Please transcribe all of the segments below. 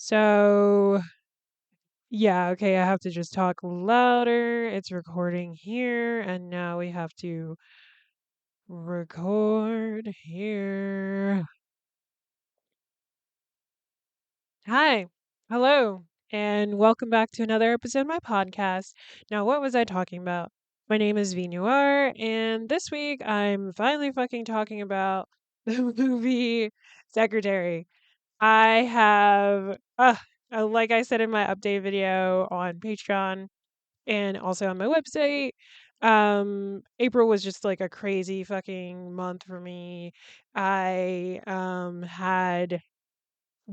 So, yeah, okay, I have to just talk louder. It's recording here, and now we have to record here. Hi, hello, and welcome back to another episode of my podcast. Now, what was I talking about? My name is V Noir, and this week I'm finally fucking talking about the movie Secretary. I have, like I said in my update video on Patreon, and also on my website. April was just like a crazy fucking month for me. I had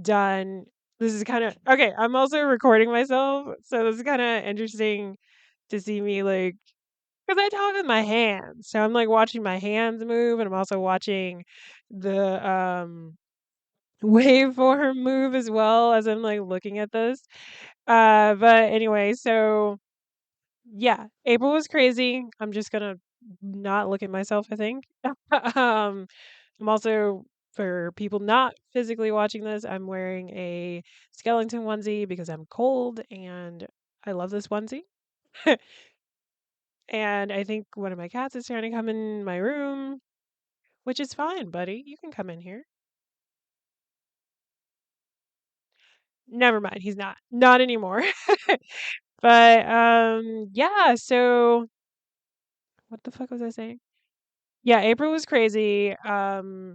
done this is kind of okay. I'm also recording myself, so this is kind of interesting to see me like because I talk with my hands, so I'm like watching my hands move, and I'm also watching the waveform move as well as I'm like looking at this. But anyway, so yeah, April was crazy. I'm just gonna not look at myself, I think. I'm also, for people not physically watching this, I'm wearing a skeleton onesie because I'm cold and I love this onesie. And I think one of my cats is trying to come in my room, which is fine, buddy. You can come in here. Never mind, he's not. Not anymore. But yeah, so what the fuck was I saying? Yeah, April was crazy. I've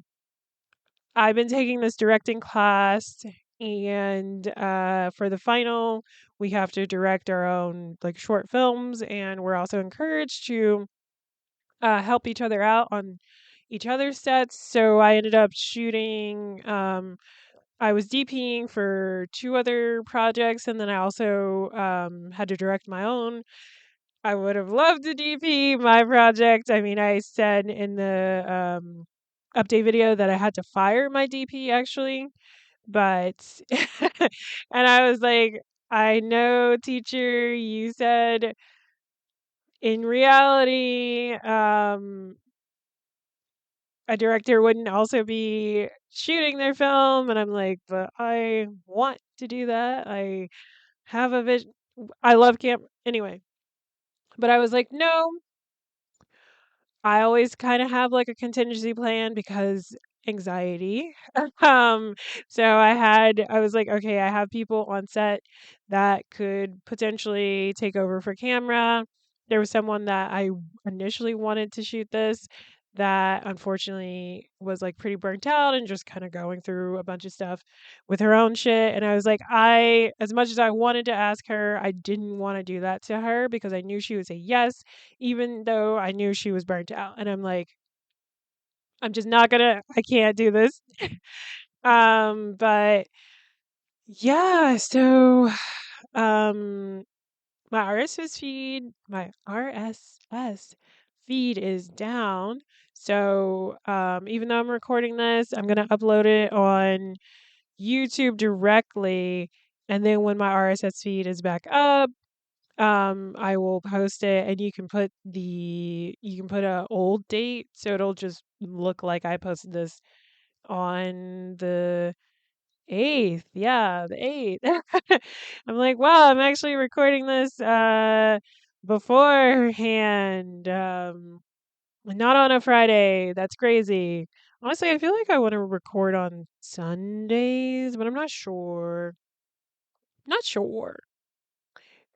been taking this directing class, and for the final, we have to direct our own like short films, and we're also encouraged to help each other out on each other's sets. So I ended up shooting. I was DPing for two other projects, and then I also had to direct my own. I would have loved to DP my project. I mean, I said in the update video that I had to fire my DP actually, but and I was like, I know, teacher, you said in reality, a director wouldn't also be shooting their film, and I'm like, but I want to do that. I have a vision. I love camp anyway. But I was like, no, I always kind of have like a contingency plan because anxiety. um, so I was like, okay, I have people on set that could potentially take over for camera. There was someone that I initially wanted to shoot this that unfortunately was like pretty burnt out and just kind of going through a bunch of stuff with her own shit. And I was like, as much as I wanted to ask her, I didn't want to do that to her because I knew she would say yes even though I knew she was burnt out. And I'm like, I'm just not gonna, I can't do this. But yeah, so um my RSS feed is down. So even though I'm recording this, I'm gonna upload it on YouTube directly. And then when my RSS feed is back up, I will post it, and you can put a old date, so it'll just look like I posted this on the 8th. Yeah, the 8th. I'm like, wow, I'm actually recording this beforehand. Not on a Friday. That's crazy. Honestly, I feel like I want to record on Sundays, but I'm not sure. Not sure.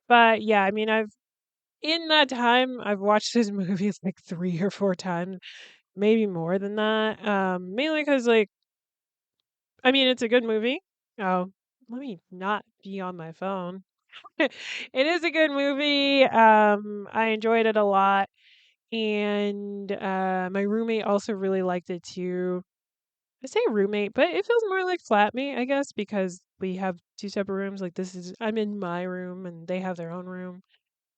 But yeah, I mean, I've in that time, I've watched this movie like 3 or 4 times, maybe more than that, mainly because like, I mean, it's a good movie. Oh, let me not be on my phone. It is a good movie, I enjoyed it a lot, and, my roommate also really liked it too. I say roommate, but it feels more like flatmate, I guess, because we have 2 separate rooms, like, I'm in my room, and they have their own room,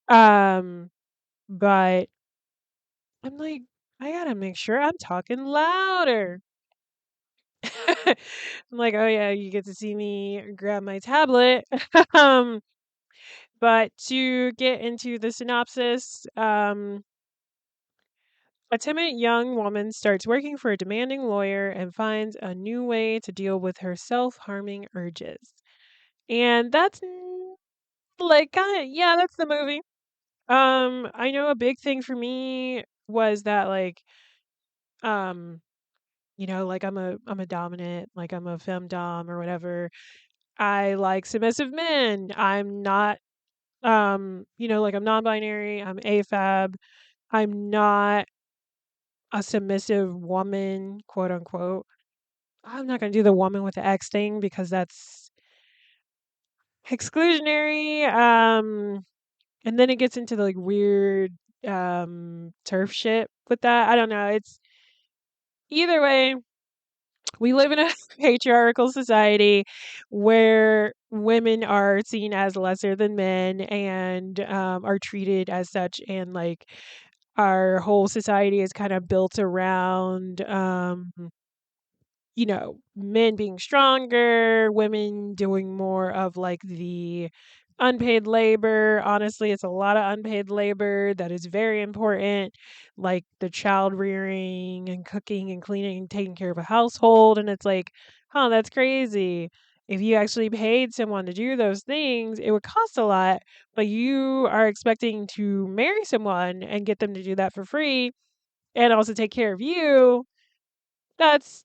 um, but I'm like, I gotta make sure I'm talking louder. I'm like, oh yeah, you get to see me grab my tablet. um, but to get into the synopsis, a timid young woman starts working for a demanding lawyer and finds a new way to deal with her self harming urges. And that's like kinda yeah, that's the movie. I know a big thing for me was that like um like I'm a dominant, like I'm a femdom or whatever. I like submissive men. I'm not like I'm non-binary, I'm AFAB. I'm not a submissive woman, quote unquote. I'm not going to do the woman with the X thing because that's exclusionary. And then it gets into the, like weird turf shit with that. I don't know. It's either way, we live in a patriarchal society where women are seen as lesser than men and are treated as such, and like our whole society is kind of built around men being stronger, women doing more of like the unpaid labor. Honestly, it's a lot of unpaid labor that is very important, like the child rearing and cooking and cleaning and taking care of a household. And it's like, huh, that's crazy. If you actually paid someone to do those things, it would cost a lot, but you are expecting to marry someone and get them to do that for free and also take care of you. That's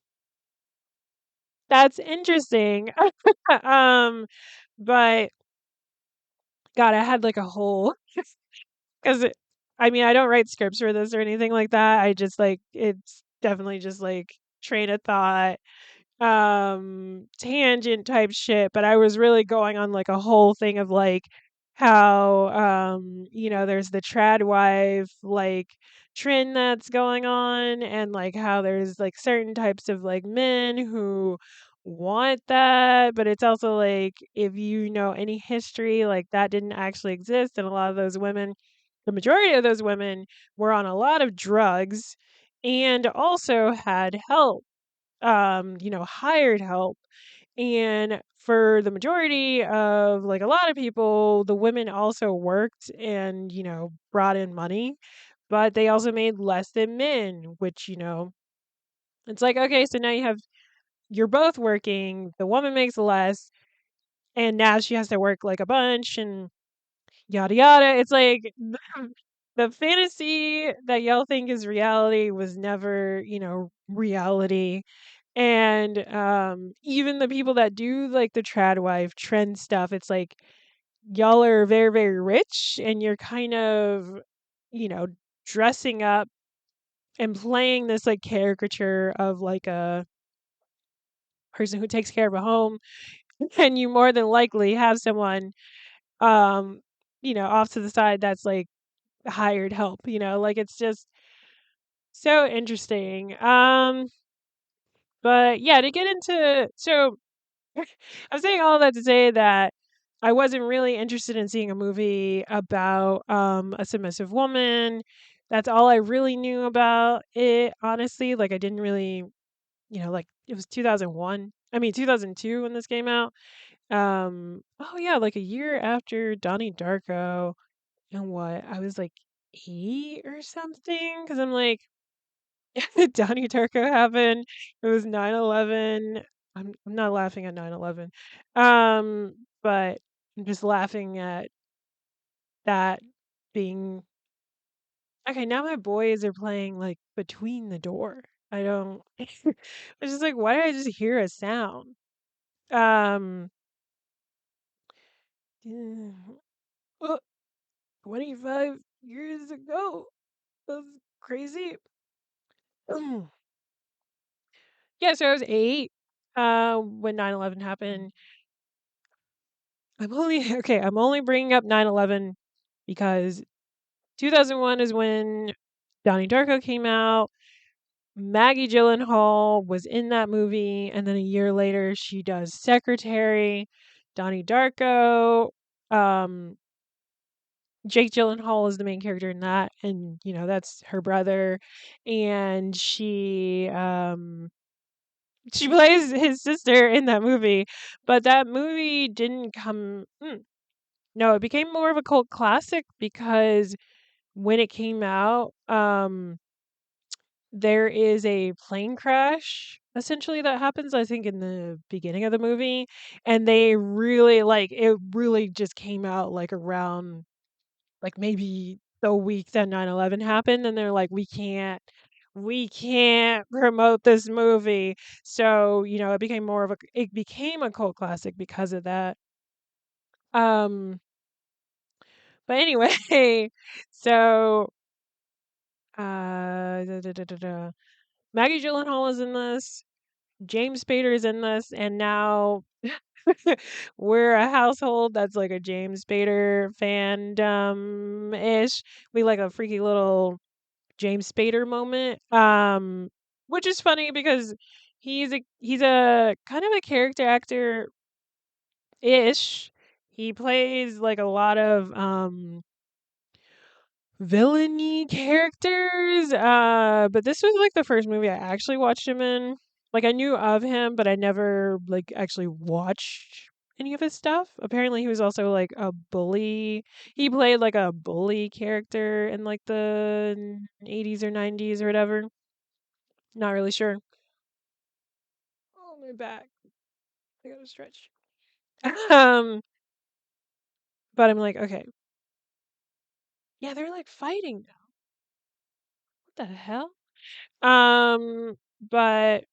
that's interesting. But God, I had like a whole because I mean, I don't write scripts for this or anything like that. I just like it's definitely just like train of thought, tangent type shit, but I was really going on like a whole thing of like how there's the trad wife like trend that's going on, and like how there's like certain types of like men who want that, but it's also like if you know any history, like that didn't actually exist, and a lot of those women, the majority of those women were on a lot of drugs and also had help, hired help. And for the majority of like a lot of people, the women also worked and, brought in money, but they also made less than men, which, it's like, okay, so now you're both working, the woman makes less, and now she has to work like a bunch and yada yada. It's like the fantasy that y'all think is reality was never, reality. And even the people that do like the trad wife trend stuff, it's like y'all are very, very rich and you're kind of, you know, dressing up and playing this like caricature of like a person who takes care of a home, and you more than likely have someone um off to the side that's like hired help, like it's just so interesting. But yeah, to get into so I'm saying all that to say that I wasn't really interested in seeing a movie about a submissive woman. That's all I really knew about it, honestly. Like I didn't really, like it was 2001. I mean 2002 when this came out. Oh yeah, like a year after Donnie Darko. And what? I was like 8 or something cuz I'm like Donnie Darko happened. It was 9/11. I'm not laughing at 9/11. But I'm just laughing at that being okay. Now my boys are playing like between the door. I don't. It's just like, why did I just hear a sound? Um, uh, 25 years ago. That's crazy. Yeah, so I was 8 when 9/11 happened. I'm only okay, I'm only bringing up 9/11 because 2001 is when Donnie Darko came out. Maggie Gyllenhaal was in that movie, and then a year later she does Secretary. Donnie Darko, um, Jake Gyllenhaal is the main character in that, and that's her brother, and she plays his sister in that movie, but that movie didn't come. No, it became more of a cult classic because when it came out, there is a plane crash essentially that happens, I think, in the beginning of the movie, and they really like it really just came out like around like maybe the week that 9/11 happened, and they're like, we can't promote this movie. So, it became a cult classic because of that. Um but anyway, so Maggie Gyllenhaal is in this. James Spader is in this, and now we're a household that's like a James Spader fandom ish. We like a freaky little James Spader moment, which is funny because he's a kind of a character actor ish. He plays like a lot of villainy characters. But this was like the first movie I actually watched him in. Like I knew of him, but I never like actually watched any of his stuff. Apparently he was also like a bully. He played like a bully character in like the 80s or 90s or whatever. Not really sure. Oh, my back. I gotta stretch. um, but I'm like, okay. Yeah, they're like fighting now. What the hell? But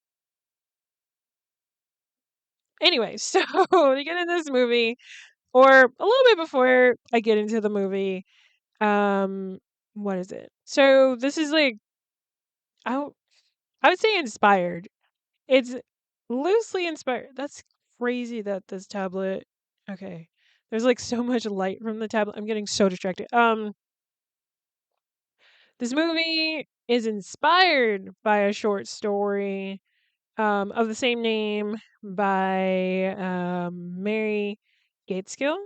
anyway, so to get in this movie, or a little bit before I get into the movie, um, what is it? So this is like I w- I would say inspired. It's loosely inspired. That's crazy that this tablet. Okay, there's like so much light from the tablet. I'm getting so distracted. This movie is inspired by a short story of the same name by Mary Gateskill.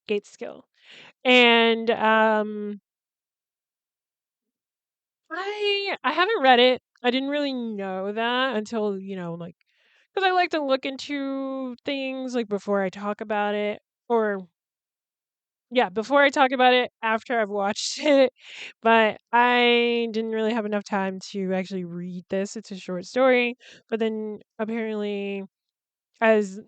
Gateskill. And I haven't read it. I didn't really know that until, like cuz I like to look into things like before I talk about it or yeah, before I talk about it after I've watched it. But I didn't really have enough time to actually read this. It's a short story, but then apparently as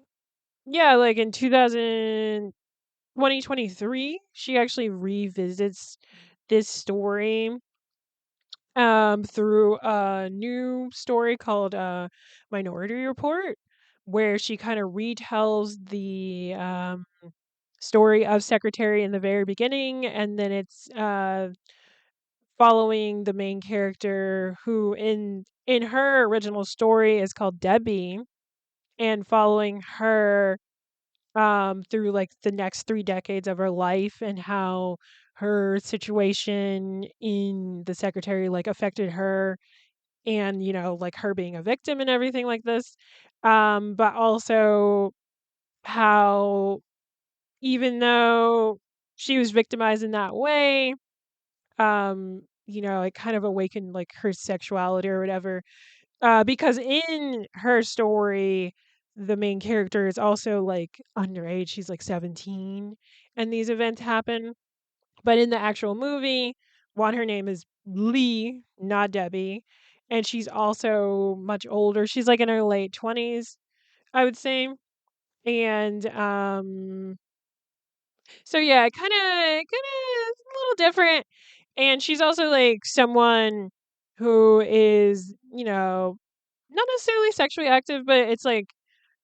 yeah, like in 2023, she actually revisits this story through a new story called Minority Report, where she kind of retells the story of Secretary in the very beginning, and then it's following the main character who in her original story is called Debbie, and following her through like the next 3 decades of her life and how her situation in the secretary like affected her and like her being a victim and everything like this, but also how even though she was victimized in that way, it kind of awakened like her sexuality or whatever. Because in her story, the main character is also like underage. She's like 17 and these events happen. But in the actual movie, one, her name is Lee, not Debbie. And she's also much older. She's like in her late 20s, I would say. And so yeah, kind of a little different. And she's also like someone who is, not necessarily sexually active, but it's like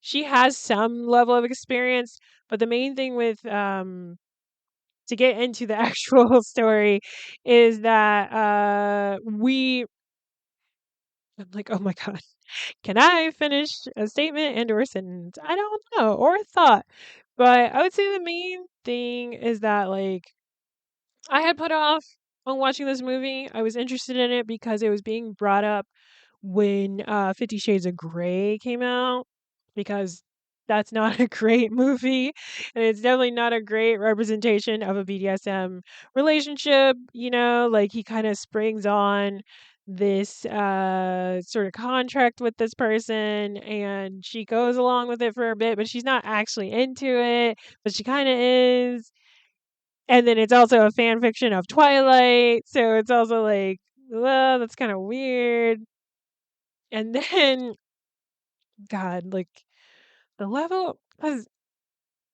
she has some level of experience. But the main thing with to get into the actual story is that I'm like, oh my god, can I finish a statement and or a sentence? I don't know, or a thought. But I would say the main thing is that like I had put off on watching this movie. I was interested in it because it was being brought up when 50 Shades of Grey came out, because that's not a great movie, and it's definitely not a great representation of a BDSM relationship. Like he kind of springs on this sort of contract with this person, and she goes along with it for a bit, but she's not actually into it, but she kind of is. And then it's also a fan fiction of Twilight, so it's also like, well, that's kind of weird. And then, God, like the level, cause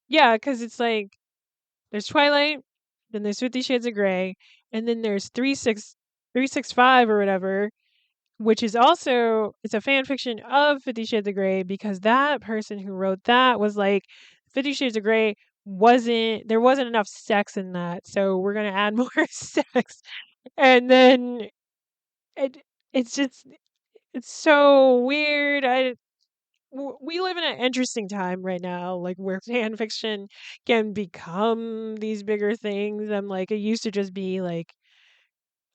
yeah, cause it's like there's Twilight, then there's 50 Shades of Grey, and then there's 365 or whatever, which is also it's a fan fiction of 50 Shades of Grey because that person who wrote that was like 50 Shades of Grey wasn't there wasn't enough sex in that, so we're gonna add more sex. And then it it's just it's so weird. We live in an interesting time right now, like where fan fiction can become these bigger things. I'm like, it used to just be like,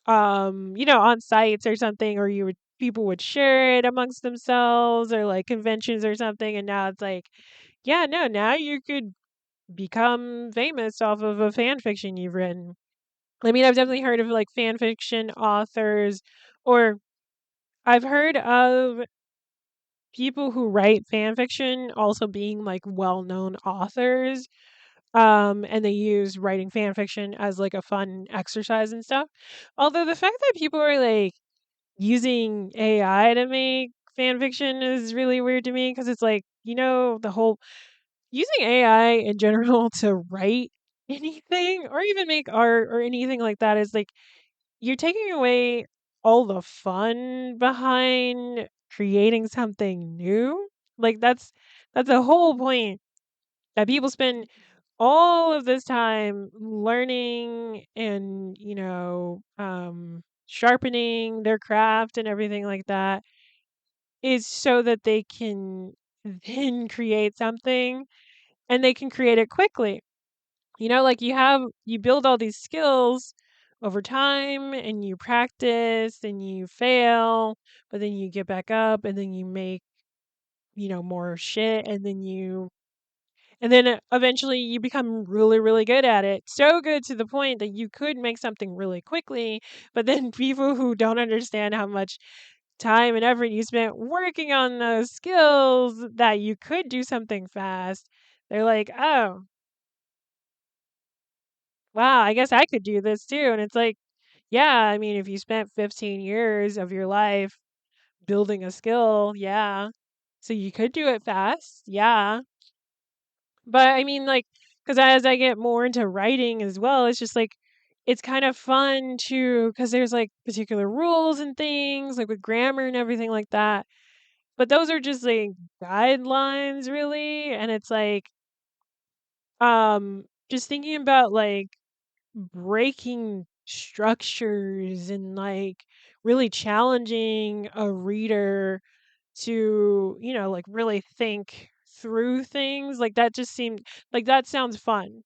on sites or something, or people would share it amongst themselves or like conventions or something, and now it's like, yeah, no, now you could become famous off of a fan fiction you've written. I mean, I've definitely heard of like fan fiction authors, or I've heard of people who write fan fiction also being like well-known authors, and they use writing fan fiction as like a fun exercise and stuff. Although the fact that people are like using AI to make fan fiction is really weird to me because it's like, the whole using AI in general to write anything or even make art or anything like that is like you're taking away all the fun behind creating something new. Like that's the whole point that people spend all of this time learning and, sharpening their craft and everything like that is so that they can then create something and they can create it quickly. Like you build all these skills over time and you practice and you fail, but then you get back up and then you make, more shit and then eventually you become really, really good at it. So good to the point that you could make something really quickly, but then people who don't understand how much time and effort you spent working on those skills that you could do something fast, they're like, "Oh, wow, I guess I could do this too." And it's like, yeah, I mean, if you spent 15 years of your life building a skill, yeah. So you could do it fast, yeah. But I mean, like, because as I get more into writing as well, it's just like, it's kind of fun to, because there's like particular rules and things, like with grammar and everything like that. But those are just like guidelines, really. And it's like, just thinking about like breaking structures and like really challenging a reader to, like really think through things. Like that just seemed like that sounds fun.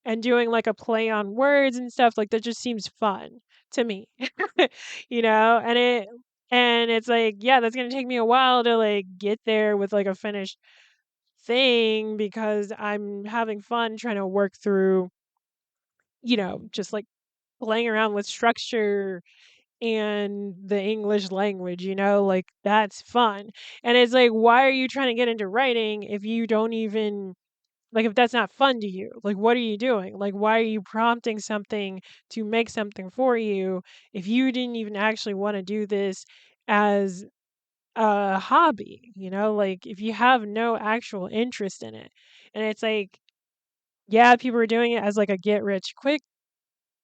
And doing like a play on words and stuff like that just seems fun to me. And it's like, yeah, that's going to take me a while to like get there with like a finished thing because I'm having fun trying to work through, just like playing around with structure and the English language, like that's fun. And it's like, why are you trying to get into writing if you don't even like if that's not fun to you? Like what are you doing? Like why are you prompting something to make something for you if you didn't even actually want to do this as a hobby, like if you have no actual interest in it. And it's like, yeah, people are doing it as like a get rich quick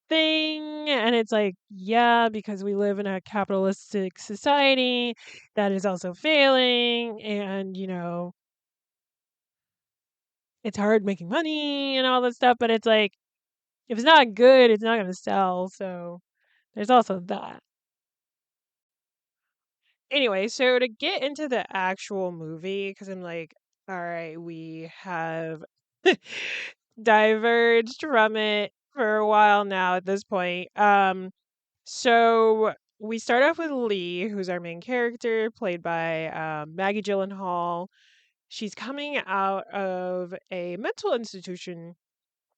thing. And it's like, yeah, because we live in a capitalistic society that is also failing. And, it's hard making money and all that stuff. But it's like, if it's not good, it's not going to sell. So there's also that. Anyway, so to get into the actual movie, because I'm like, all right, we have diverged from it for a while now at this point. So we start off with Lee, who's our main character, played by Maggie Gyllenhaal. She's coming out of a mental institution,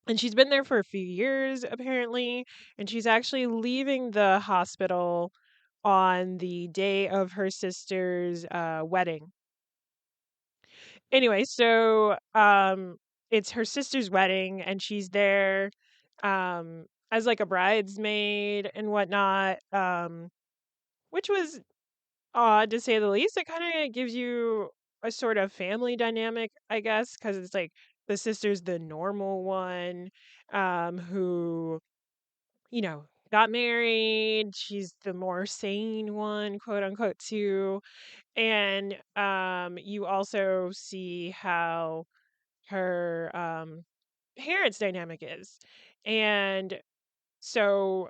and she's been there for a few years, apparently. And she's actually leaving the hospital on the day of her sister's wedding. Anyway, so it's her sister's wedding, and she's there as like a bridesmaid and whatnot. Which was odd to say the least. It kind of gives you a sort of family dynamic, I guess, because it's like the sister's the normal one, who, got married. She's the more sane one, quote unquote, too. And you also see how her parents' dynamic is. And so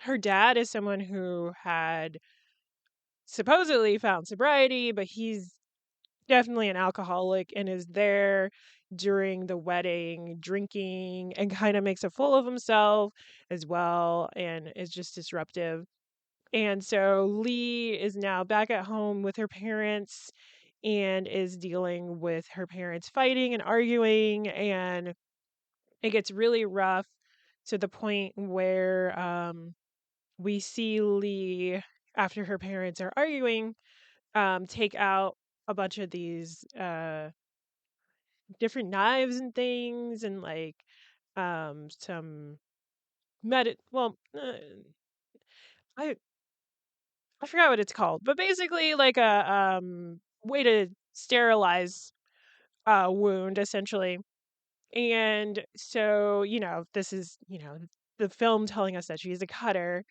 her dad is someone who had supposedly found sobriety, but he's definitely an alcoholic and is there during the wedding drinking and kind of makes a fool of himself as well and is just disruptive. And so Lee is now back at home with her parents and is dealing with her parents fighting and arguing, and it gets really rough to the point where we see Lee, after her parents are arguing, take out a bunch of these different knives and things, and like some I I forgot what it's called, but basically like a way to sterilize a wound essentially. And so, this is, the film telling us that she's a cutter,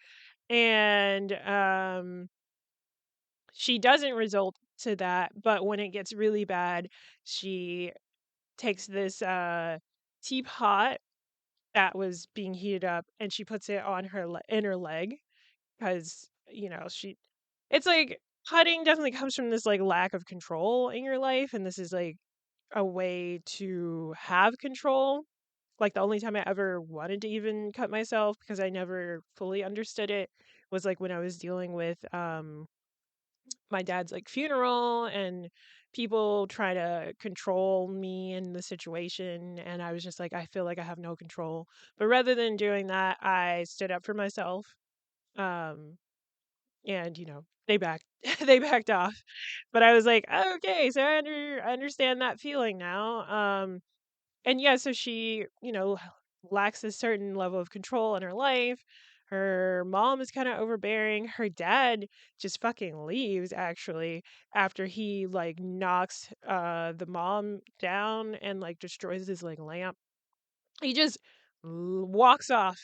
and she doesn't result to that, but when it gets really bad, she takes this teapot that was being heated up and she puts it on her inner leg because she it's like cutting definitely comes from this like lack of control in your life, and this is like a way to have control. Like the only time I ever wanted to even cut myself because I never fully understood it was like when I was dealing with my dad's like funeral, and people try to control me in the situation, and I was just like, I feel like I have no control. But rather than doing that, I stood up for myself. um and they backed they backed off, but I was like, okay, so I understand that feeling now. And yeah, so she, lacks a certain level of control in her life. Her mom is kind of overbearing. Her dad just fucking leaves actually after he like knocks the mom down and like destroys his like lamp. He just walks off.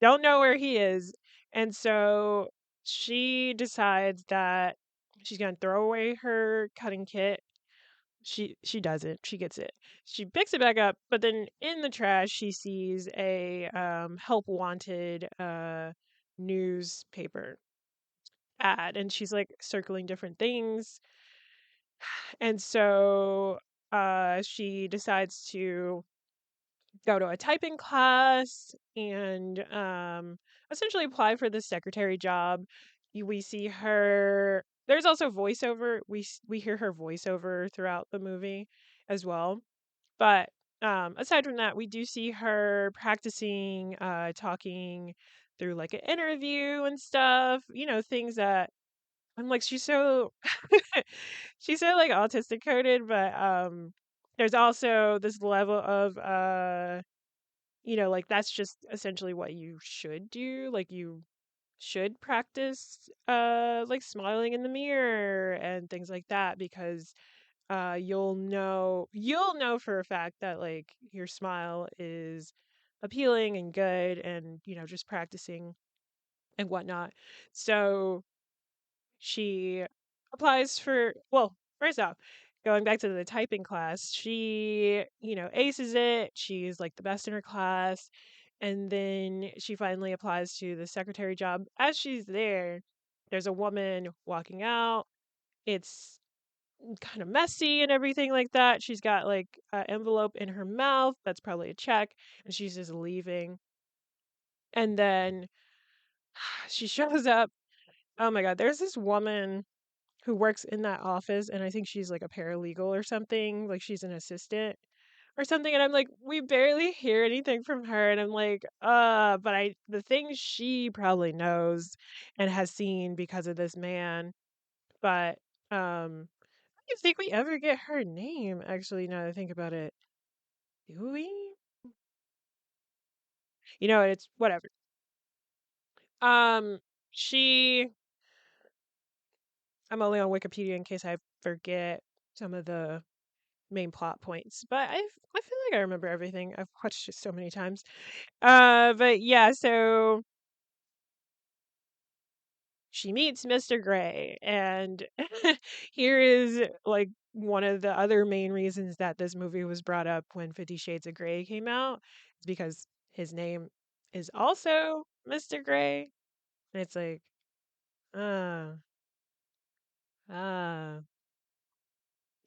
Don't know where he is. And so she decides that she's going to throw away her cutting kit. She doesn't. She gets it. She picks it back up, but then in the trash she sees a help wanted newspaper ad, and she's like circling different things. And so she decides to go to a typing class and essentially apply for the secretary job. We see her. There's also voiceover. We hear her voiceover throughout the movie as well. But aside from that, we do see her practicing talking through like an interview and stuff. Things that I'm like, she's so she's so like autistic coded, but there's also this level of like that's just essentially what you should do. Like you should practice like smiling in the mirror and things like that, because you'll know for a fact that like your smile is appealing and good, and just practicing and whatnot. So she applies for, well, first off, going back to the typing class, she aces it. She's like the best in her class, and then she finally applies to the secretary job. As she's there, there's a woman walking out. It's kind of messy and everything like that. She's got like an envelope in her mouth. That's probably a check. And she's just leaving. And then she shows up. Oh my God. There's this woman who works in that office. And I think she's like a paralegal or something. Like she's an assistant or something. And I'm like, we barely hear anything from her. And I'm like, but the things she probably knows and has seen because of this man. But, don't think we ever get her name, actually, now that I think about it. Do we? It's whatever. Um, she I'm only on Wikipedia in case I forget some of the main plot points, but I feel like I remember everything. I've watched it so many times. But yeah, so she meets Mr. Gray, and here is like one of the other main reasons that this movie was brought up when 50 Shades of Grey came out is because his name is also Mr. Gray. And it's like, ah, ah,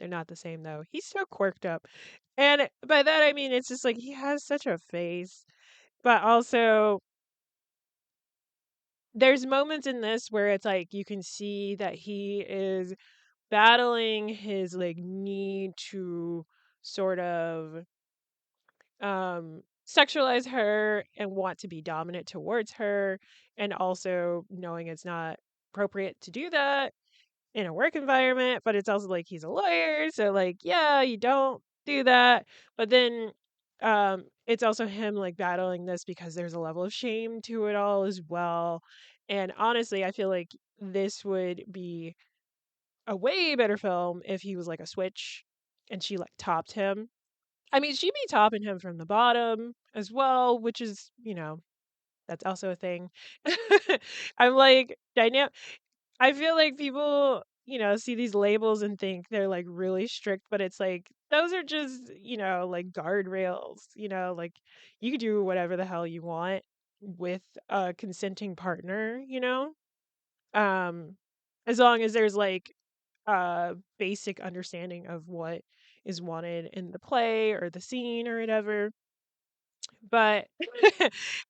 they're not the same though. He's so quirked up. And by that I mean it's just like he has such a face, but also there's moments in this where it's like you can see that he is battling his like need to sort of sexualize her and want to be dominant towards her, and also knowing it's not appropriate to do that in a work environment, but it's also like he's a lawyer, so like yeah, you don't do that. But then it's also him like battling this because there's a level of shame to it all as well. And honestly, I feel like this would be a way better film if he was like a switch and she like topped him. I mean, she'd be topping him from the bottom as well, which is, that's also a thing. I'm like, I feel like people, see these labels and think they're like really strict, but it's like, those are just, like guardrails, like you could do whatever the hell you want with a consenting partner, um, as long as there's like basic understanding of what is wanted in the play or the scene or whatever. But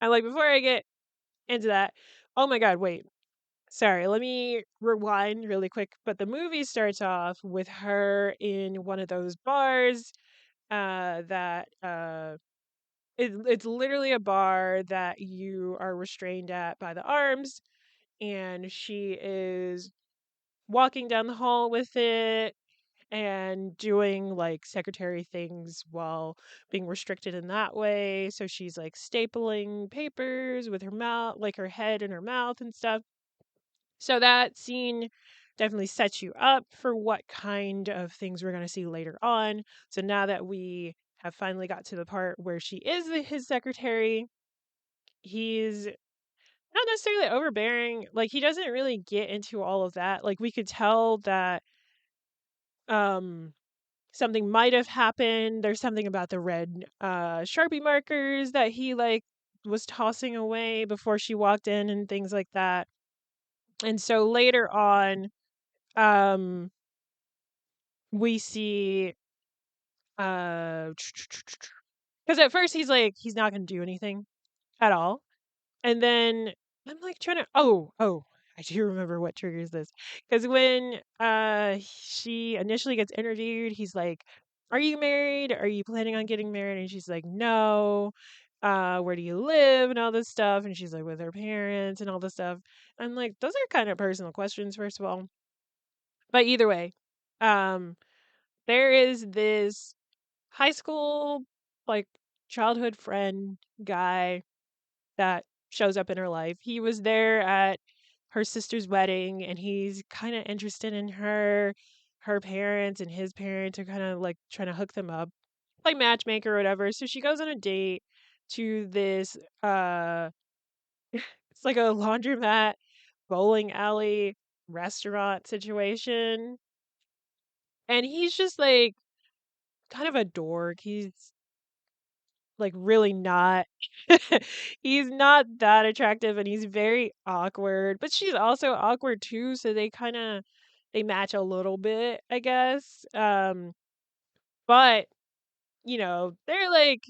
I'm like, before I get into that, oh my god, wait. Sorry, let me rewind really quick. But the movie starts off with her in one of those bars that it's literally a bar that you are restrained at by the arms, and she is walking down the hall with it and doing like secretary things while being restricted in that way. So she's like stapling papers with her mouth, like her head in her mouth and stuff. So that scene definitely sets you up for what kind of things we're going to see later on. So now that we have finally got to the part where she is his secretary, he's not necessarily overbearing. Like he doesn't really get into all of that. Like we could tell that um something might have happened. There's something about the red Sharpie markers that he like was tossing away before she walked in and things like that. And so later on, um we see because at first he's like he's not going to do anything at all. And then I'm like trying to oh, I do remember what triggers this. Cuz when she initially gets interviewed, he's like, "Are you married? Are you planning on getting married?" And she's like, "No." Where do you live and all this stuff? And she's like with her parents and all this stuff. I'm like, those are kind of personal questions, first of all. But either way, um, there is this high school like childhood friend guy that shows up in her life. He was there at her sister's wedding and he's kind of interested in her. Her parents and his parents are kind of like trying to hook them up, like matchmaker or whatever. So she goes on a date to this it's like a laundromat, bowling alley, restaurant situation. And he's just like kind of a dork. He's like really not he's not that attractive and he's very awkward, but she's also awkward too, so they match a little bit, I guess. But they're like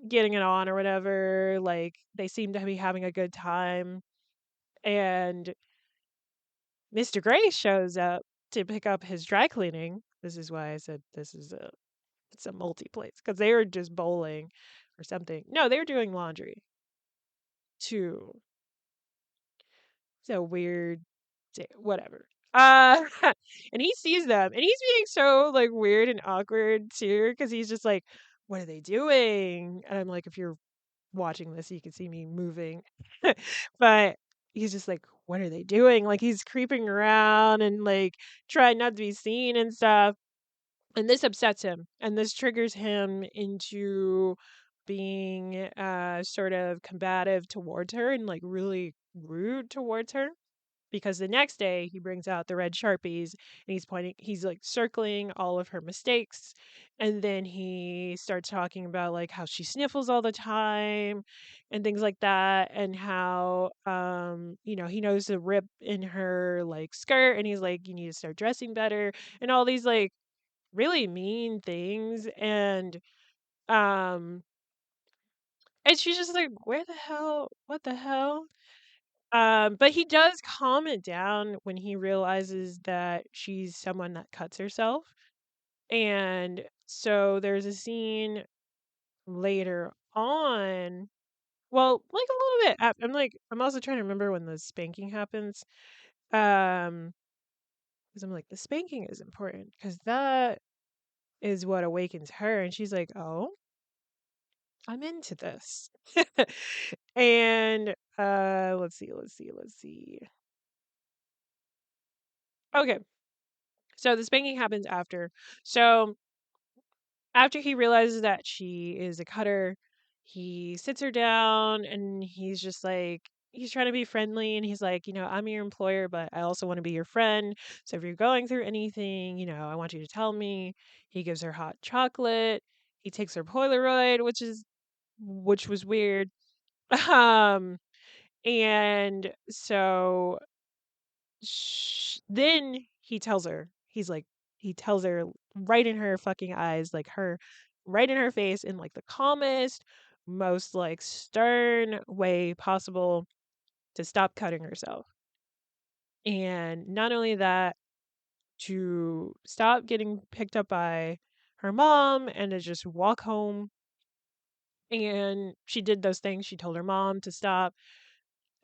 getting it on or whatever, like they seem to be having a good time. And Mr. Gray shows up to pick up his dry cleaning. This is why I said it's a multi place because they were just bowling or something. No, they were doing laundry too. So weird, whatever. And he sees them, and he's being so like weird and awkward too, because he's just like, "What are they doing?" And I'm like, if you're watching this, you can see me moving, but he's just like, what are they doing? Like he's creeping around and like trying not to be seen and stuff. And this upsets him, and this triggers him into being sort of combative towards her and like really rude towards her, because the next day he brings out the red sharpies and he's like circling all of her mistakes, and then he starts talking about like how she sniffles all the time and things like that, and how he knows the rip in her like skirt, and he's like, you need to start dressing better, and all these like really mean things. Um and she's just like, where the hell, what the hell. But he does calm it down when he realizes that she's someone that cuts herself. And so there's a scene later on. Well, like a little bit. I'm also trying to remember when the spanking happens. Um, because I'm like, the spanking is important because that is what awakens her. And she's like, oh, I'm into this. And let's see. Okay. So the spanking happens after. So after he realizes that she is a cutter, he sits her down and he's just like, he's trying to be friendly, and he's like, I'm your employer, but I also want to be your friend. So if you're going through anything, I want you to tell me. He gives her hot chocolate. He takes her Polaroid, which was weird. Um and so then he tells her right in her fucking eyes, like her right in her face, in like the calmest, most like stern way possible, to stop cutting herself. And not only that, to stop getting picked up by her mom and to just walk home. And she did those things. She told her mom to stop.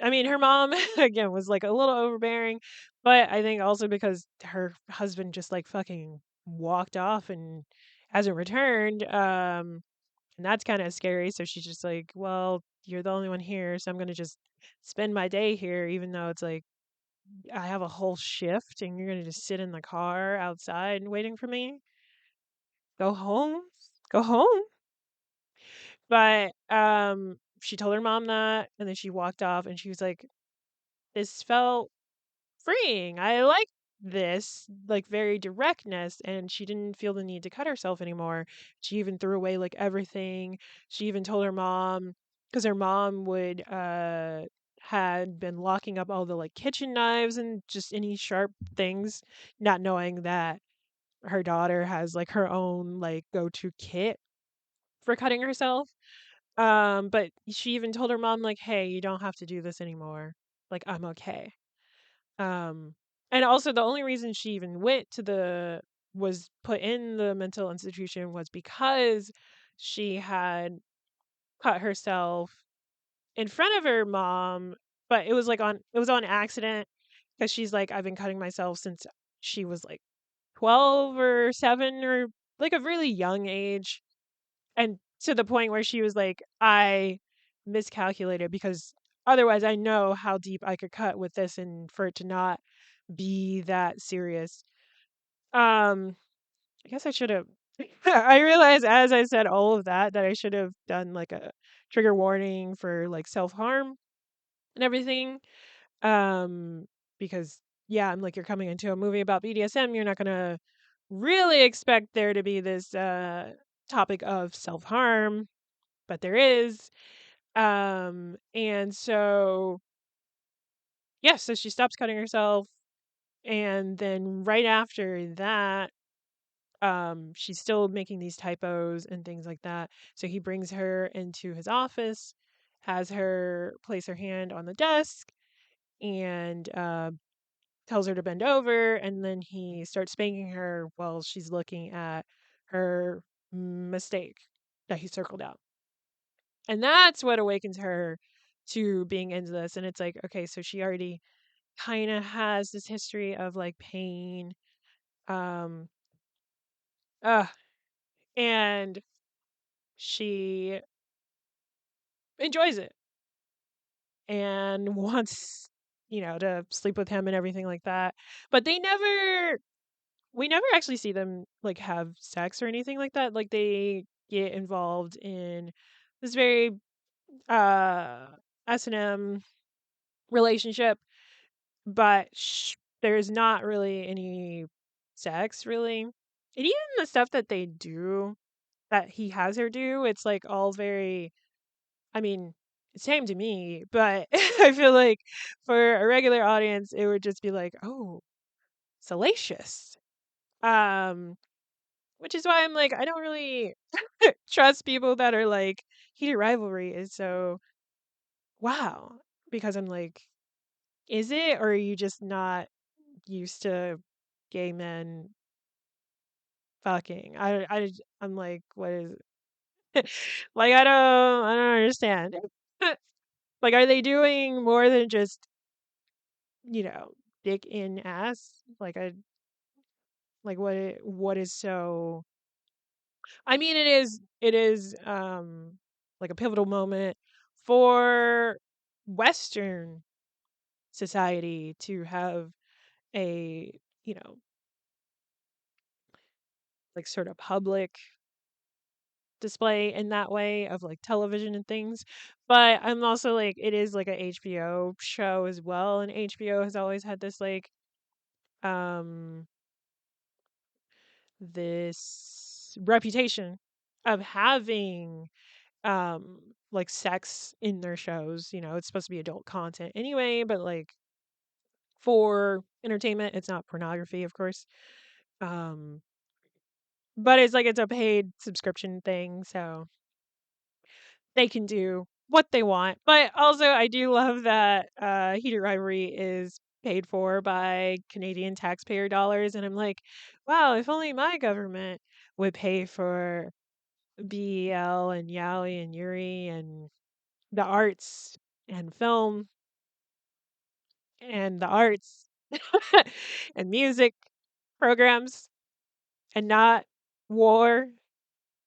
I mean, her mom again was like a little overbearing, but I think also because her husband just like fucking walked off and hasn't returned. And that's kind of scary. So she's just like, well, you're the only one here, so I'm gonna just spend my day here, even though it's like I have a whole shift, and you're gonna just sit in the car outside and waiting for me. Go home, go home. But she told her mom that, and then she walked off, and she was like, this felt freeing. I like this, like, very directness, and she didn't feel the need to cut herself anymore. She even threw away like everything. She even told her mom, because her mom would had been locking up all the like kitchen knives and just any sharp things, not knowing that her daughter has like her own like go-to kit for cutting herself. But she even told her mom like, "Hey, you don't have to do this anymore. Like, I'm okay." Um, and also the only reason she even went to the was put in the mental institution was because she had cut herself in front of her mom, but it was on accident, because she's like, I've been cutting myself since she was like 12 or 7, or like a really young age, and to the point where she was like, I miscalculated, because otherwise I know how deep I could cut with this and for it to not be that serious. Um, I guess I should have. I realized as I said all of that I should have done like a trigger warning for like self harm and everything. Um, because yeah, I'm like, you're coming into a movie about BDSM, you're not gonna really expect there to be this topic of self harm, but there is. And so yeah, so she stops cutting herself, and then right after that, she's still making these typos and things like that. So he brings her into his office, has her place her hand on the desk, and tells her to bend over, and then he starts spanking her while she's looking at her mistake that he circled out. And that's what awakens her to being into this. And it's like, okay, so she already kind of has this history of like pain. Um, uh, and she enjoys it and wants. to sleep with him and everything like that. But we never actually see them like have sex or anything like that. Like they get involved in this very uh S&M relationship, but there's not really any sex really. And even the stuff that they do that he has her do, it's like all very, I mean, same to me, but I feel like for a regular audience, it would just be like, oh, salacious. Um, which is why I'm like, I don't really trust people that are like, heated rivalry is so wow. Because I'm like, is it, or are you just not used to gay men fucking? I'm like, what is like I don't understand. Like, are they doing more than just, you know, dick in ass? Like what is so, I mean it is like a pivotal moment for Western society to have a, you know, like sort of public display in that way of like television and things. But I'm also like, it is like a HBO show as well, and HBO has always had this like um this reputation of having like sex in their shows. It's supposed to be adult content anyway, but like for entertainment, it's not pornography, of course. Um but it's like it's a paid subscription thing, so they can do what they want. But also I do love that Heated Rivalry is paid for by Canadian taxpayer dollars, and I'm like, wow, if only my government would pay for BEL and Yowie and Yuri and the arts and film and the arts and music programs, and not war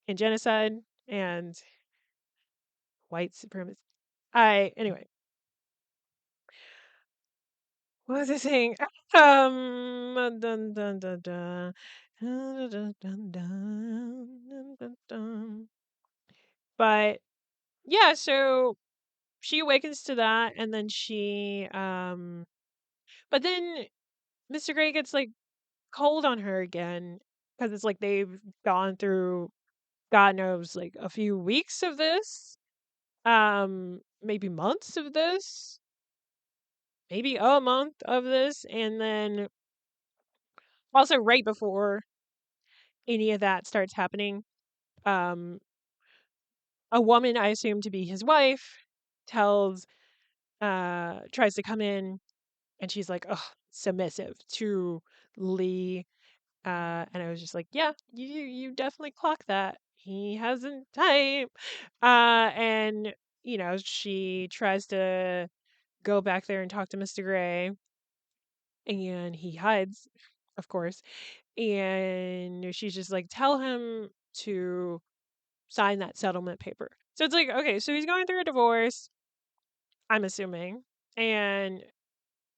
and genocide and white supremacy. Anyway, what was I saying? Dun, dun, dun, dun. Dun, dun, dun, dun, dun, dun. But yeah, so she awakens to that, and then but then Mr. Gray gets like cold on her again, because it's like they've gone through, God knows, like a few weeks of this, maybe months of this, maybe a month of this, and then also right before any of that starts happening, um, a woman I assume to be his wife tells, tries to come in, and she's like, oh, submissive to Lee. And I was just like, yeah, you definitely clock that. He hasn't time. And she tries to go back there and talk to Mr. Gray, and he hides, of course. And she's just like, tell him to sign that settlement paper. So it's like, okay, so he's going through a divorce, I'm assuming, and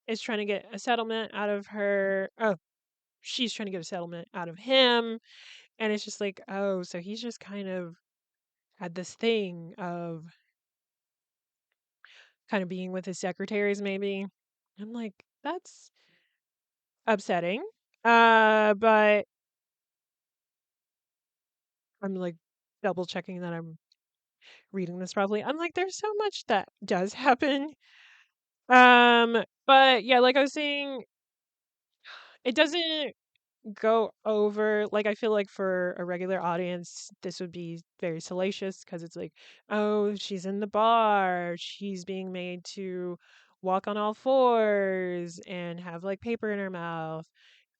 is trying to get a settlement out of her. Oh, she's trying to get a settlement out of him. And it's just like, oh, so he's just kind of had this thing of kind of being with his secretaries, maybe. I'm like, that's upsetting. But I'm like double checking that I'm reading this properly. I'm like, there's so much that does happen. But yeah, like I was saying, it doesn't go over, like, I feel like for a regular audience this would be very salacious, because it's like, oh, she's in the bar, she's being made to walk on all fours and have like paper in her mouth.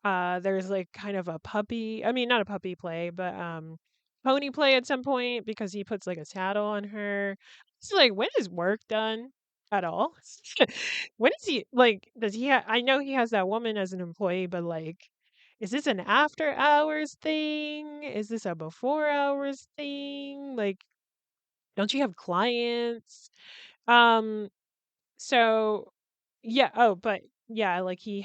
There's like kind of a puppy, I mean, not a puppy play, but pony play at some point, because he puts like a saddle on her. It's like, when is work done at all? When is he, like, does he I know he has that woman as an employee, but like, is this an after hours thing? Is this a before hours thing? Like, don't you have clients? Um, so Yeah, oh, but yeah, like he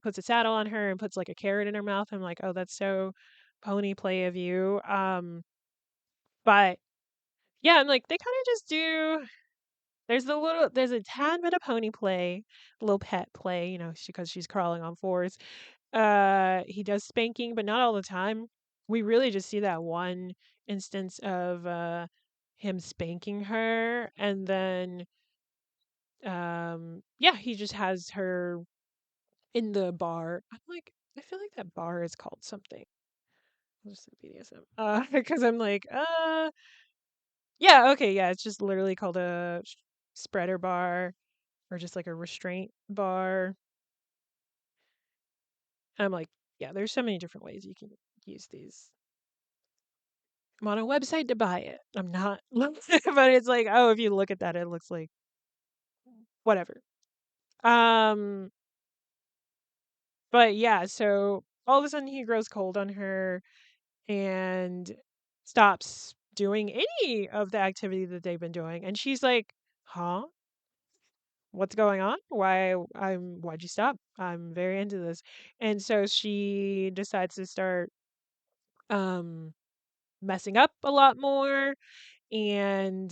puts a saddle on her and puts like a carrot in her mouth. I'm like, "Oh, that's so pony play of you." But yeah, and like they kind of just do there's a tad bit of pony play, a little pet play, because she's crawling on fours. He does spanking, but not all the time. We really just see that one instance of him spanking her, and then yeah, he just has her in the bar. I'm like, I feel like that bar is called something. Just the BDSM. Because I'm like, yeah, okay, yeah, it's just literally called a spreader bar or just like a restraint bar. And I'm like, yeah, there's so many different ways you can use these. I'm on a website to buy it. I'm not, but it's like, oh, if you look at that, it looks like whatever. Um, but yeah, so all of a sudden he grows cold on her and stops doing any of the activity that they've been doing. And she's like, huh? What's going on? Why'd you stop? I'm very into this. And so she decides to start um messing up a lot more, and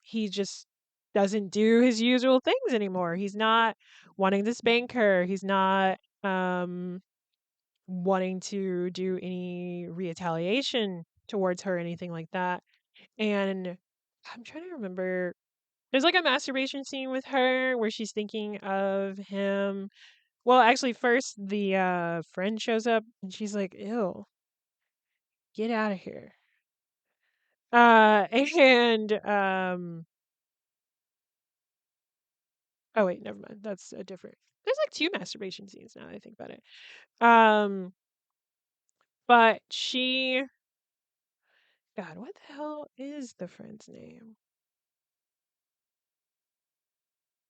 he just doesn't do his usual things anymore. He's not wanting to spank her. He's not wanting to do any retaliation towards her, anything like that. And I'm trying to remember. There's like a masturbation scene with her where she's thinking of him. Well, actually, first the friend shows up and she's like, "Ew, get out of here." And oh wait, never mind. That's a different. There's like two masturbation scenes now that I think about it. Um, but God, what the hell is the friend's name?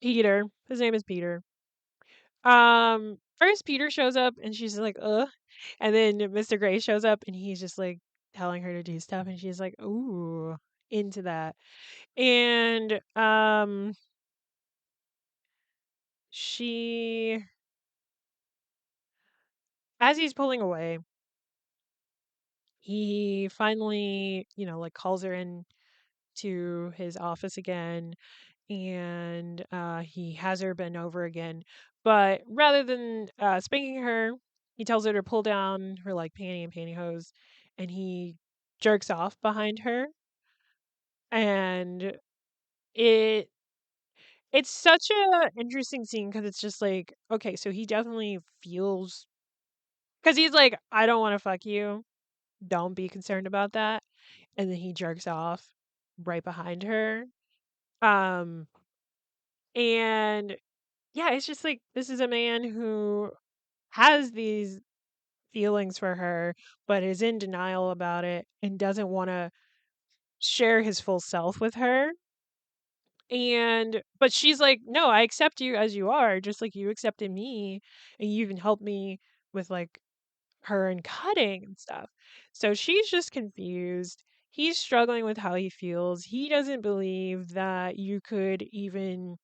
Peter. His name is Peter. First Peter shows up and she's like, ugh. And then Mr. Gray shows up and he's just like telling her to do stuff and she's like, ooh, into that. And she as he's pulling away, he finally, like calls her in to his office again and he has her bend over again. But rather than spanking her, he tells her to pull down her like panty and pantyhose, and he jerks off behind her. And it it's such a interesting scene because it's just like, okay, so he definitely feels because he's like, I don't want to fuck you. Don't be concerned about that. And then he jerks off right behind her. Um, and yeah, it's just like this is a man who has these feelings for her, but is in denial about it and doesn't want to share his full self with her. And but she's like, "No, I accept you as you are, just like you accepted me, and you even helped me with like her and cutting and stuff." So she's just confused. He's struggling with how he feels. He doesn't believe that you could even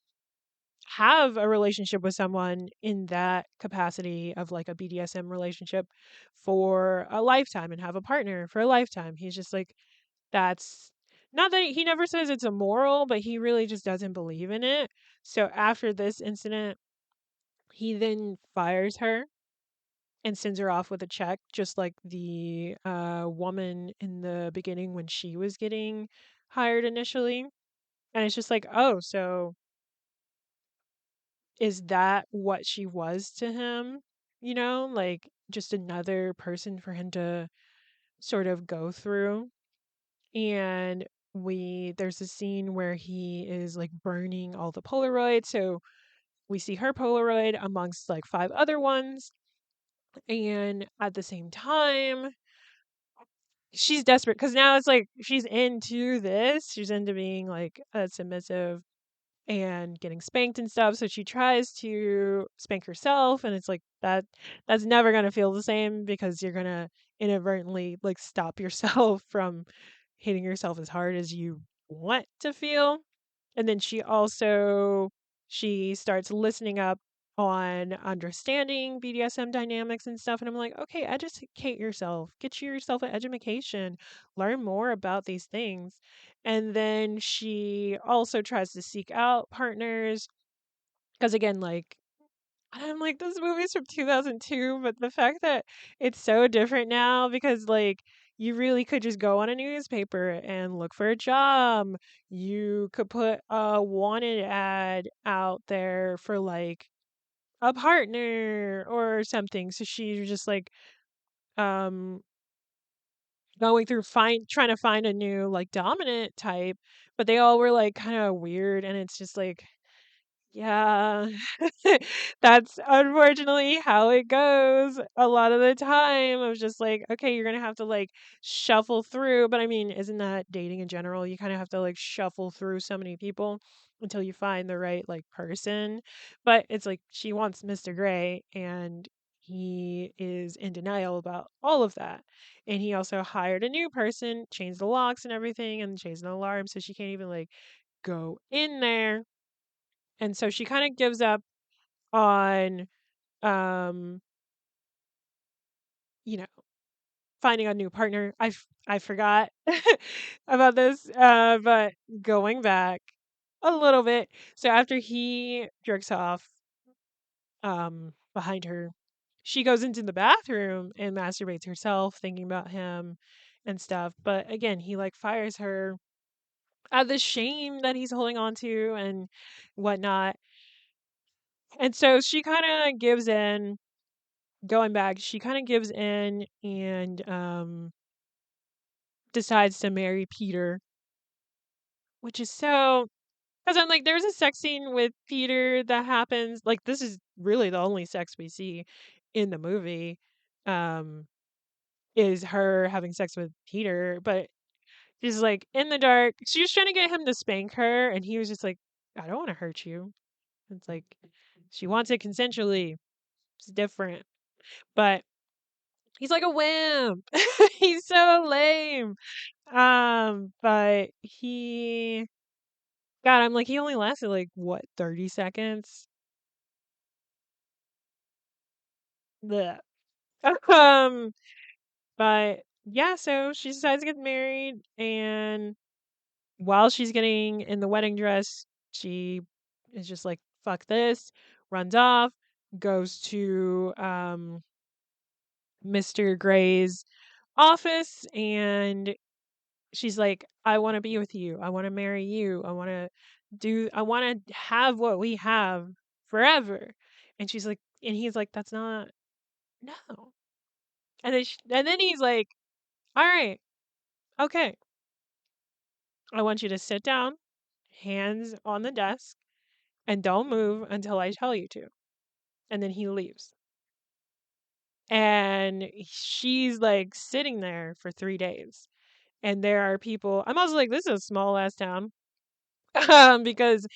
have a relationship with someone in that capacity of like a BDSM relationship for a lifetime and have a partner for a lifetime. He's just like, that's not that he never says it's immoral, but he really just doesn't believe in it. So after this incident, he then fires her and sends her off with a check, just like the woman in the beginning when she was getting hired initially. And it's just like, oh, so is that what she was to him? Like just another person for him to sort of go through. And there's a scene where he is like burning all the Polaroids. So we see her Polaroid amongst like five other ones. And at the same time, she's desperate because now it's like she's into this. She's into being like a submissive and getting spanked and stuff. So she tries to spank herself, and it's like that's never gonna feel the same because you're gonna inadvertently like stop yourself from hitting yourself as hard as you want to feel. And then she also she starts listening up on understanding BDSM dynamics and stuff. And I'm like, okay, educate yourself, get yourself an education, learn more about these things. And then she also tries to seek out partners because, again, like, I'm like, this movie's from 2002, but the fact that it's so different now because, like, you really could just go on a newspaper and look for a job. You could put a wanted ad out there for, like, a partner or something. So she's just like, um, going through trying to find a new, like, dominant type, but they all were, like, kind of weird. And it's just like, yeah, that's unfortunately how it goes a lot of the time. I was just like, okay, you're gonna have to, like, shuffle through. But I mean, isn't that dating in general? You kind of have to, like, shuffle through so many people until you find the right, like, person. But it's like she wants Mr. Gray, and he is in denial about all of that. And he also hired a new person, changed the locks and everything, and changed the alarm, so she can't even, like, go in there. And so she kind of gives up on, um, you know, finding a new partner. I forgot about this, but going back a little bit. So after he jerks off, behind her, she goes into the bathroom and masturbates herself, thinking about him and stuff. But again, he, like, fires her out of the shame that he's holding on to and whatnot. And so she kind of gives in. Going back, she kind of gives in and decides to marry Peter, which is so, because I'm like, there's a sex scene with Peter that happens. Like, this is really the only sex we see in the movie, um, is her having sex with Peter. But she's like in the dark. She was trying to get him to spank her, and he was just like, I don't want to hurt you. It's like she wants it consensually. It's different. But he's like a wimp. He's so lame. But God, I'm like, he only lasted, like, what, 30 seconds? Blech. Um, but yeah, so she decides to get married, and while she's getting in the wedding dress, she is just like, fuck this, runs off, goes to Mr. Gray's office, and she's like, I want to be with you. I want to marry you. I want to have what we have forever. And she's like, and he's like, that's not, no. And then he's like, all right, okay. I want you to sit down, hands on the desk, and don't move until I tell you to. And then he leaves. And she's like sitting there for 3 days. And there are people, I'm also like, this is a small ass town. Because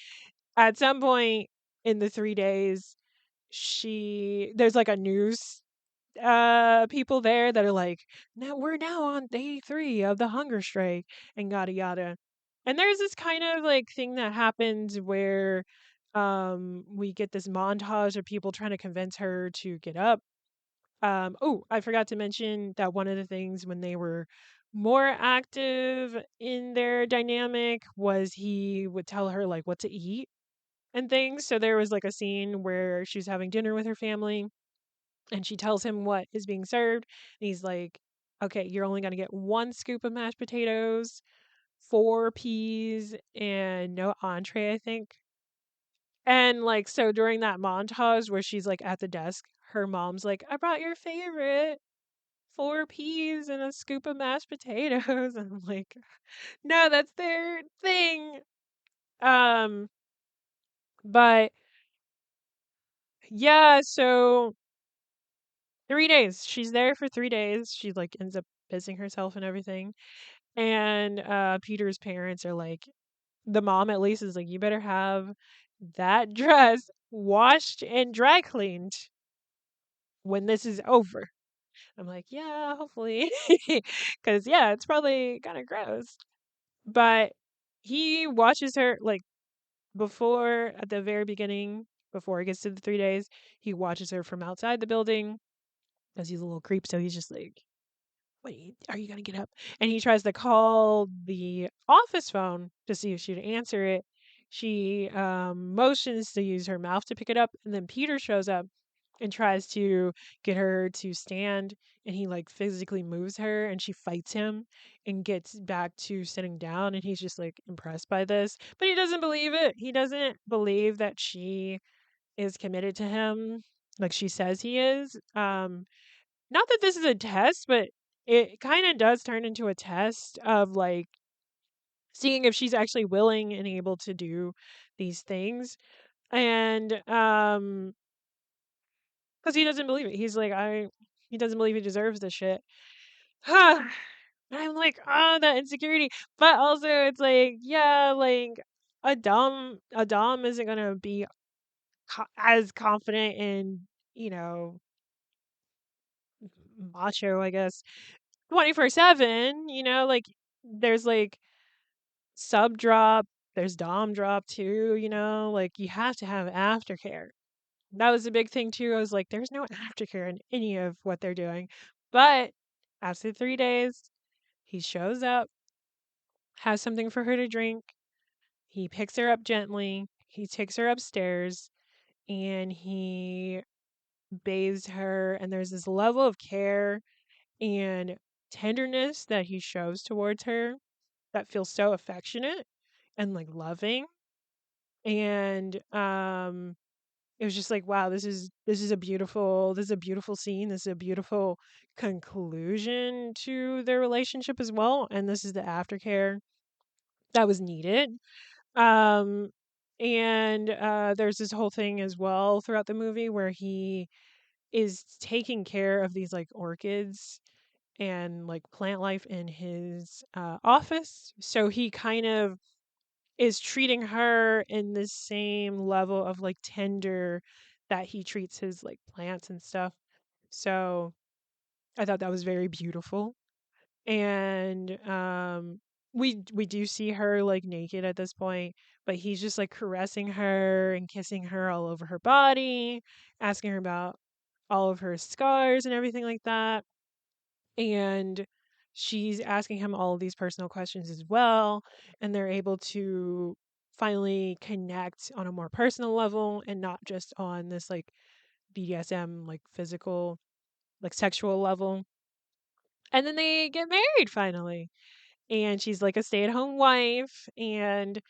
at some point in the 3 days, there's like a news people there that are like, now we're now on day 3 of the hunger strike and yada yada. And there's this kind of like thing that happens where we get this montage of people trying to convince her to get up. Oh, I forgot to mention that one of the things when they were more active in their dynamic was he would tell her like what to eat and things. So there was like a scene where she's having dinner with her family and she tells him what is being served. And he's like, okay, you're only going to get 1 scoop of mashed potatoes, 4 peas, and no entree, I think. And like, so during that montage where she's like at the desk, her mom's like, I brought your favorite 4 peas and a scoop of mashed potatoes. And I'm like, no, that's their thing. Um, but yeah, so 3 days. She's there for 3 days. She like ends up pissing herself and everything. And Peter's parents are like, the mom at least is like, you better have that dress washed and dry cleaned when this is over. I'm like, yeah, hopefully. Because, yeah, it's probably kind of gross. But he watches her, like, before at the very beginning, before he gets to the 3 days, he watches her from outside the building because he's a little creep, so he's just like, "Wait, are you gonna get up?" And he tries to call the office phone to see if she'd answer it. She, motions to use her mouth to pick it up, and then Peter shows up and tries to get her to stand, and he, like, physically moves her, and she fights him and gets back to sitting down, and he's just, like, impressed by this, but he doesn't believe it. He doesn't believe that she is committed to him like she says he is. Not that this is a test, but it kinda does turn into a test of, like, seeing if she's actually willing and able to do these things, and, 'cause he doesn't believe it. He's like, "I" he doesn't believe he deserves this shit. And I'm like, "Oh, that insecurity," but also it's like, yeah, like, a dom isn't gonna be as confident and, you know, macho, I guess, 24/7, like, there's, like, sub drop, there's dom drop too, like, you have to have aftercare. That was a big thing too. I was like, "There's no aftercare in any of what they're doing." But after 3 days, he shows up, has something for her to drink, he picks her up gently, he takes her upstairs, and he bathes her, and there's this level of care and tenderness that he shows towards her that feels so affectionate and, like, loving, and, it was just like, wow, this is a beautiful scene, this is a beautiful conclusion to their relationship as well, and this is the aftercare that was needed. Um, and, there's this whole thing as well throughout the movie where he is taking care of these, like, orchids and, like, plant life in his, office, so he kind of is treating her in the same level of, like, tender that he treats his, like, plants and stuff. So, I thought that was very beautiful, and, we do see her, like, naked at this point, but he's just, like, caressing her and kissing her all over her body, asking her about all of her scars and everything like that, and she's asking him all of these personal questions as well, and they're able to finally connect on a more personal level and not just on this, like, BDSM, like, physical, like, sexual level. And then they get married finally. And she's like a stay-at-home wife, and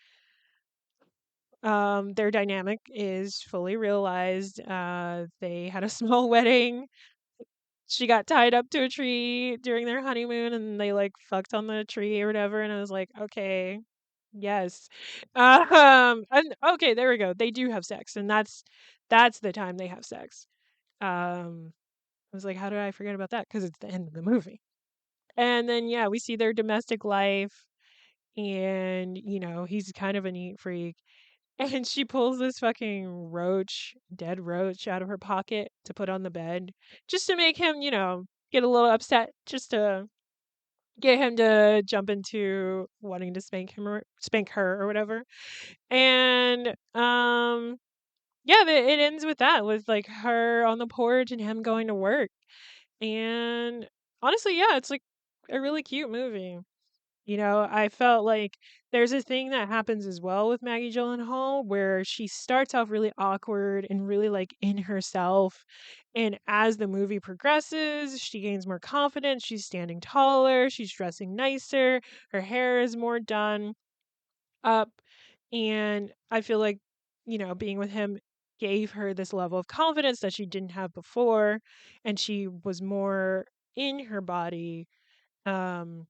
their dynamic is fully realized. They had a small wedding. She got tied up to a tree during their honeymoon, and they, like, fucked on the tree or whatever, and I was like, "Okay, yes." And okay, there we go. They do have sex, and that's the time they have sex. I was like, "How did I forget about that?" Because it's the end of the movie. And then, yeah, we see their domestic life, and, he's kind of a neat freak. And she pulls this fucking dead roach out of her pocket to put on the bed just to make him, get a little upset, just to get him to jump into wanting to spank her or whatever. And yeah, it ends with that, with like her on the porch and him going to work. And honestly, yeah, it's like a really cute movie. I felt like there's a thing that happens as well with Maggie Gyllenhaal where she starts off really awkward and really like in herself. And as the movie progresses, she gains more confidence. She's standing taller. She's dressing nicer. Her hair is more done up. And I feel like, being with him gave her this level of confidence that she didn't have before. And she was more in her body. Um,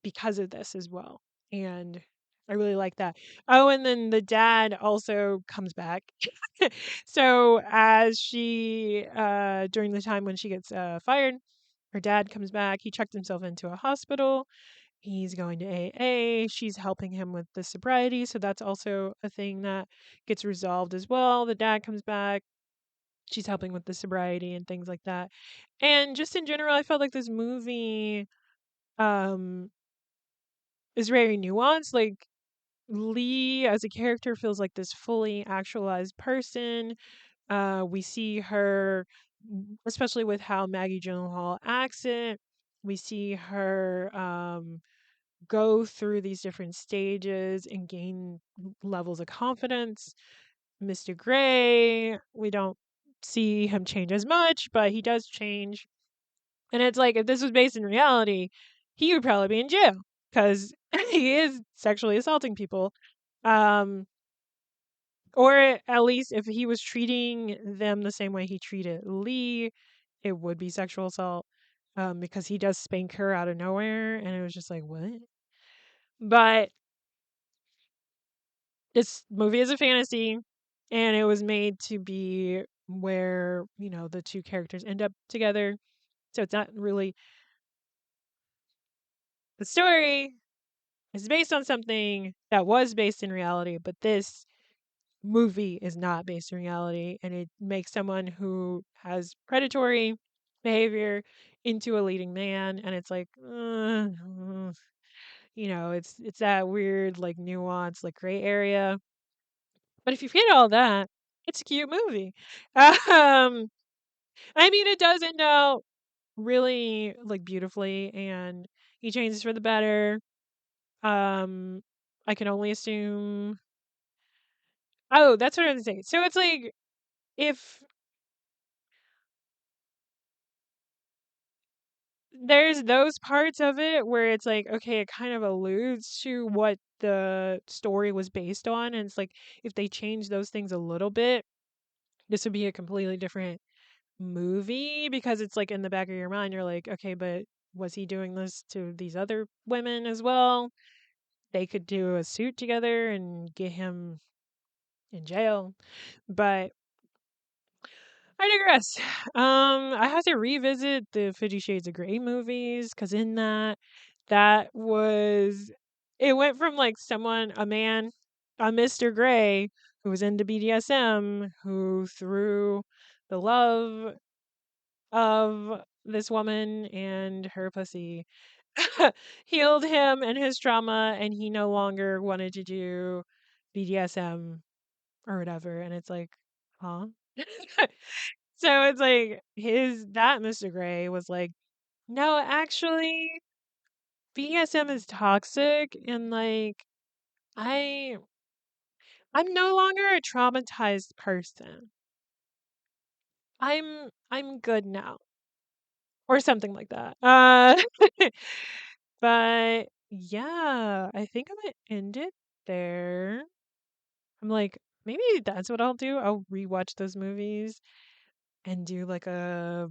because of this as well, and I really like that. Oh, and then the dad also comes back. So, as during the time when she gets, fired, her dad comes back, he checked himself into a hospital, he's going to AA, she's helping him with the sobriety, so that's also a thing that gets resolved as well. The dad comes back, she's helping with the sobriety and things like that. And just in general, I felt like this movie, um is very nuanced. Like, Lee as a character feels like this fully actualized person. We see her, especially with how Maggie Gyllenhaal acts it. We see her go through these different stages and gain levels of confidence. Mr. Gray, we don't see him change as much, but he does change. And it's like if this was based in reality, he would probably be in jail because he is sexually assaulting people. Um, or at least if he was treating them the same way he treated Lee, it would be sexual assault. Because he does spank her out of nowhere, and it was just like, what? But this movie is a fantasy, and it was made to be where, the two characters end up together. So it's not really the story is based on something that was based in reality, but this movie is not based in reality, and it makes someone who has predatory behavior into a leading man, and it's like, it's that weird, like, nuance, like, gray area. But if you get all that, it's a cute movie. Um, I mean, it does end out really, like, beautifully, and he changes for the better. Um, I can only assume. Oh, that's what I was saying. So it's like if there's those parts of it where it's like, okay, it kind of alludes to what the story was based on, and it's like if they change those things a little bit, this would be a completely different movie because it's like in the back of your mind, you're like, okay, but was he doing this to these other women as well? They could do a suit together and get him in jail. But I digress. I have to revisit the 50 Shades of Grey movies because in that was it went from like a man, a Mr. Grey who was into BDSM, who through the love of this woman and her pussy healed him and his trauma, and he no longer wanted to do BDSM or whatever. And it's like, huh? So it's like that Mr. Gray was like, no, actually, BDSM is toxic, and like I I'm no longer a traumatized person. I'm good now. Or something like that. But yeah, I think I'm gonna end it there. I'm like, maybe that's what I'll do. I'll rewatch those movies and do a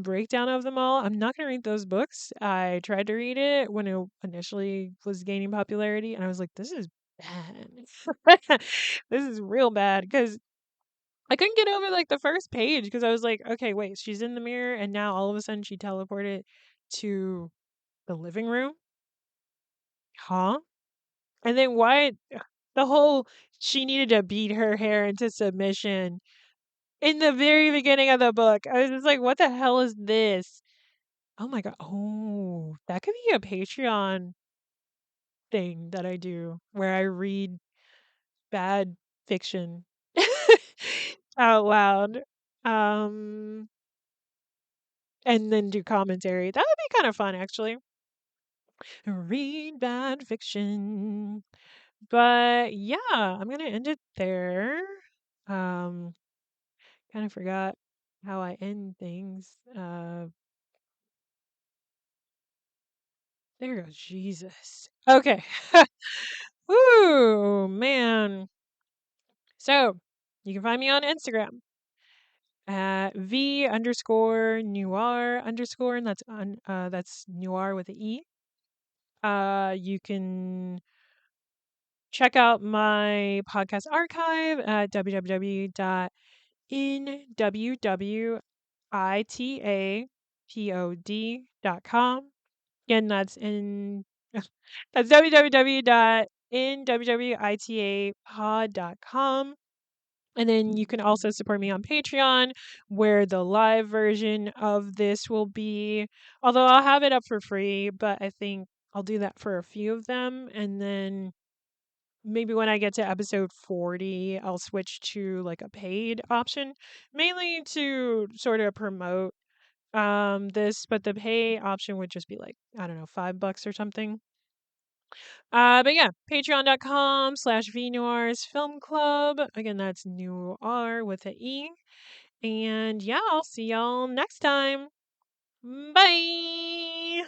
breakdown of them all. I'm not gonna read those books. I tried to read it when it initially was gaining popularity, and I was like, this is bad. This is real bad because I couldn't get over like the first page because I was like, okay, wait, she's in the mirror, and now all of a sudden she teleported to the living room, huh? And then why the whole she needed to beat her hair into submission in the very beginning of the book. I was just like, what the hell is this? Oh my god. Oh, that could be a Patreon thing that I do where I read bad fiction out loud. Um and then do commentary. That would be kind of fun actually. Read bad fiction. But yeah, I'm going to end it there. Um kind of forgot how I end things. There goes Jesus. Okay. Ooh, man. So you can find me on Instagram at V underscore noir underscore, and that's noir with an E. You can check out my podcast archive at www.nwwitapod.com. Again, that's www.nwwitapod.com. And then you can also support me on Patreon, where the live version of this will be. Although I'll have it up for free, but I think I'll do that for a few of them. And then maybe when I get to episode 40, I'll switch to like a paid option, mainly to sort of promote this, but the pay option would just be like, I don't know, $5 or something. But yeah, patreon.com/vnoirs film club. Again, that's noir with a E. And yeah, I'll see y'all next time. Bye.